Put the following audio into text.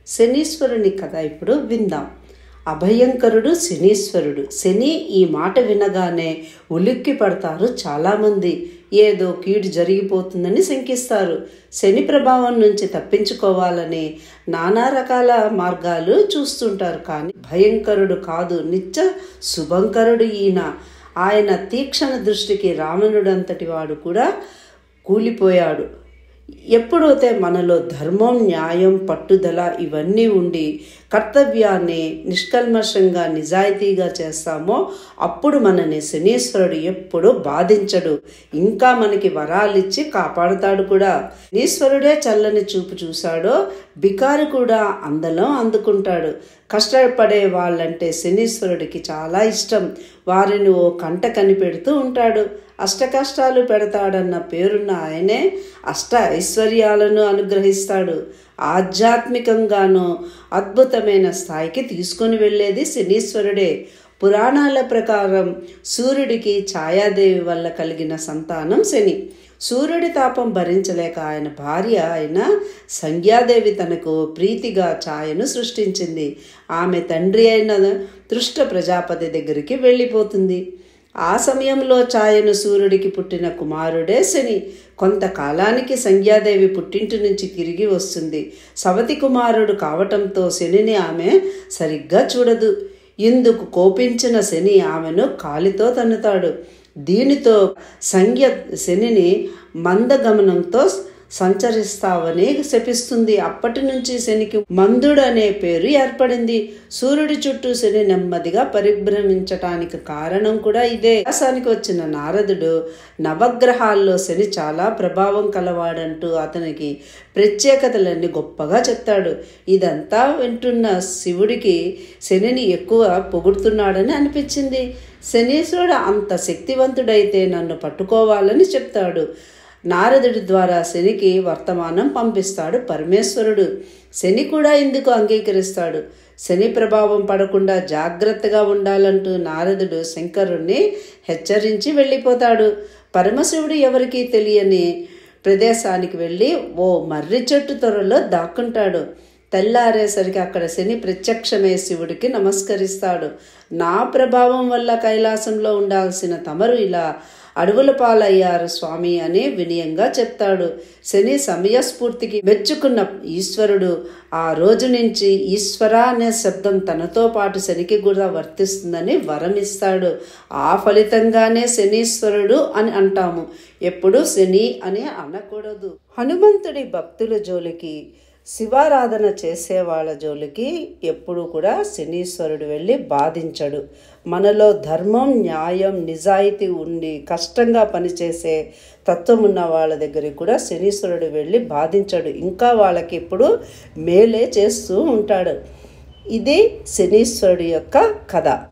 శనీశ్వరుని కథ ఇప్పుడు విందాం. అభయంకరుడు శనీశ్వరుడు. శని ఈ మాట వినగానే ఉలిక్కి పడతారు చాలామంది. ఏదో కీడు జరిగిపోతుందని శంకిస్తారు. శని ప్రభావం నుంచి తప్పించుకోవాలని నానా రకాల మార్గాలు చూస్తుంటారు. కానీ భయంకరుడు కాదు, నిత్య శుభంకరుడు ఈయన. ఆయన తీక్షణ దృష్టికి రావణుడంతటి వాడు కూడా కూలిపోయాడు. ఎప్పుడైతే మనలో ధర్మం, న్యాయం, పట్టుదల ఇవన్నీ ఉండి కర్తవ్యాన్ని నిష్కల్మషంగా నిజాయితీగా చేస్తామో అప్పుడు మనని శనీశ్వరుడు ఎప్పుడూ బాధించడు. ఇంకా మనకి వరాలిచ్చి కాపాడుతాడు కూడా. శనీశ్వరుడే చల్లని చూపు చూశాడో బికారి కూడా అందలం అందుకుంటాడు. కష్టపడే వాళ్ళంటే శనీశ్వరుడికి చాలా ఇష్టం. వారిని ఓ కంట కనిపెడుతూ ఉంటాడు. అష్ట కష్టాలు పెడతాడన్న పేరున్న ఆయనే అష్ట ఐశ్వర్యాలను అనుగ్రహిస్తాడు. ఆధ్యాత్మికంగానూ అద్భుతమైన స్థాయికి తీసుకొని వెళ్ళేది శనీశ్వరుడే. పురాణాల ప్రకారం సూర్యుడికి ఛాయాదేవి వల్ల కలిగిన సంతానం శని. సూర్యుడి తాపం భరించలేక ఆయన భార్య అయిన సంధ్యాదేవి తనకు ప్రీతిగా ఛాయను సృష్టించింది. ఆమె తండ్రి అయిన దృష్ట ప్రజాపతి దగ్గరికి వెళ్ళిపోతుంది. ఆ సమయంలో ఛాయను సూర్యుడికి పుట్టిన కుమారుడే శని. కొంతకాలానికి సంధ్యాదేవి పుట్టింటి నుంచి తిరిగి వస్తుంది. సవతి కుమారుడు కావటంతో శనిని ఆమె సరిగ్గా చూడదు. ఇందుకు కోపించిన శని ఆమెను కాలితో తన్నుతాడు. దీనితో సంధ్య శనిని మందగమనంతో సంచరిస్తావని శపిస్తుంది. అప్పటి నుంచి శనికి మందుడు అనే పేరు ఏర్పడింది. సూర్యుడి చుట్టూ శని నెమ్మదిగా పరిభ్రమించటానికి కారణం కూడా ఇదే. వ్యాసానికి వచ్చిన నారదుడు నవగ్రహాల్లో శని చాలా ప్రభావం కలవాడంటూ అతనికి ప్రత్యేకతలన్నీ గొప్పగా చెప్తాడు. ఇదంతా వింటున్న శివుడికి శనిని ఎక్కువ పొగుడుతున్నాడని అనిపించింది. శనీశ్వరుడు అంత శక్తివంతుడైతే నన్ను పట్టుకోవాలని చెప్తాడు. నారదుడి ద్వారా శనికి వర్తమానం పంపిస్తాడు పరమేశ్వరుడు. శని కూడా ఇందుకు అంగీకరిస్తాడు. శని ప్రభావం పడకుండా జాగ్రత్తగా ఉండాలంటూ నారదుడు శంకరుణ్ణి హెచ్చరించి వెళ్ళిపోతాడు. పరమశివుడు ఎవరికీ తెలియని ప్రదేశానికి వెళ్ళి ఓ మర్రి చెట్టు త్వరలో దాక్కుంటాడు. తెల్లారేసరికి అక్కడ శని ప్రత్యక్షమే శివుడికి నమస్కరిస్తాడు. నా ప్రభావం వల్ల కైలాసంలో ఉండాల్సిన తమరు ఇలా అడవుల పాలయ్యారు స్వామి అని వినయంగా చెప్తాడు. శని సమయస్ఫూర్తికి మెచ్చుకున్న ఈశ్వరుడు ఆ రోజు నుంచి ఈశ్వర అనే శబ్దం తనతో పాటు శనికి కూడా వర్తిస్తుందని వరం ఇస్తాడు. ఆ ఫలితంగానే శనీశ్వరుడు అని అంటాము. ఎప్పుడు శని అని అనకూడదు. హనుమంతుడి భక్తుల జోలికి, శివారాధన చేసేవాళ్ళ జోలికి ఎప్పుడు కూడా శనీశ్వరుడు వెళ్ళి బాధించడు. మనలో ధర్మం, న్యాయం, నిజాయితీ ఉండి కష్టంగా పనిచేసే తత్వం ఉన్న వాళ్ళ దగ్గరికి కూడా శనీశ్వరుడు వెళ్ళి బాధించడు. ఇంకా వాళ్ళకి ఇప్పుడు మేలే చేస్తూ ఉంటాడు. ఇది శనీశ్వరుడి యొక్క కథ.